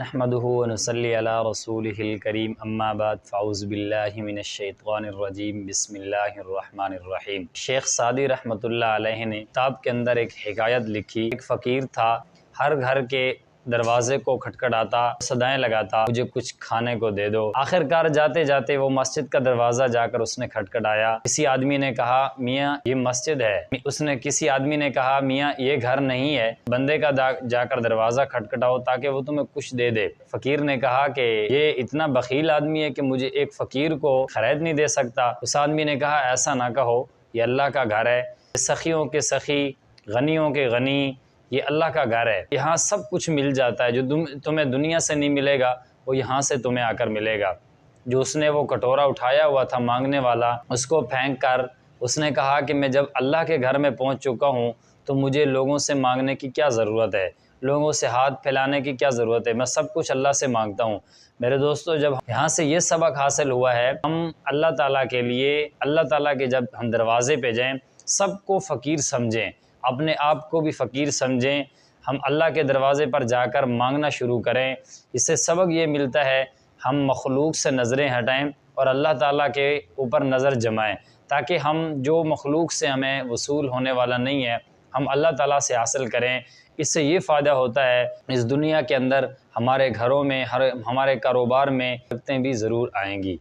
نحمده ونصلي على رسوله الكريم اما بعد فاعوذ باللہ من الشیطان الرجیم بسم اللہ الرحمن الرحیم۔ شیخ سعدی رحمۃ اللہ علیہ نے کتاب کے اندر ایک حکایت لکھی۔ ایک فقیر تھا، ہر گھر کے دروازے کو کھٹکھٹاتا، صدائیں لگاتا، مجھے کچھ کھانے کو دے دو۔ آخر کار جاتے جاتے وہ مسجد کا دروازہ جا کر اس نے کھٹکھٹایا۔ کسی آدمی نے کہا میاں یہ مسجد ہے۔ کسی آدمی نے کہا میاں یہ گھر نہیں ہے، بندے کا جا کر دروازہ کھٹکھٹاؤ تاکہ وہ تمہیں کچھ دے دے۔ فقیر نے کہا کہ یہ اتنا بخیل آدمی ہے کہ مجھے ایک فقیر کو خرید نہیں دے سکتا۔ اس آدمی نے کہا ایسا نہ کہو، یہ اللہ کا گھر ہے، سخیوں کے سخی، غنیوں کے غنی، یہ اللہ کا گھر ہے۔ یہاں سب کچھ مل جاتا ہے، جو تمہیں دنیا سے نہیں ملے گا وہ یہاں سے تمہیں آ کر ملے گا۔ جو اس نے وہ کٹورا اٹھایا ہوا تھا مانگنے والا، اس کو پھینک کر اس نے کہا کہ میں جب اللہ کے گھر میں پہنچ چکا ہوں تو مجھے لوگوں سے مانگنے کی کیا ضرورت ہے، لوگوں سے ہاتھ پھیلانے کی کیا ضرورت ہے، میں سب کچھ اللہ سے مانگتا ہوں۔ میرے دوستو، جب یہاں سے یہ سبق حاصل ہوا ہے، ہم اللہ تعالیٰ کے لیے، اللہ تعالیٰ کے جب ہم دروازے پہ جائیں، سب کو فقیر سمجھیں، اپنے آپ کو بھی فقیر سمجھیں، ہم اللہ کے دروازے پر جا کر مانگنا شروع کریں۔ اس سے سبق یہ ملتا ہے ہم مخلوق سے نظریں ہٹائیں اور اللہ تعالیٰ کے اوپر نظر جمائیں، تاکہ ہم جو مخلوق سے ہمیں وصول ہونے والا نہیں ہے ہم اللہ تعالیٰ سے حاصل کریں۔ اس سے یہ فائدہ ہوتا ہے اس دنیا کے اندر ہمارے گھروں میں، ہمارے کاروبار میں برکتیں بھی ضرور آئیں گی۔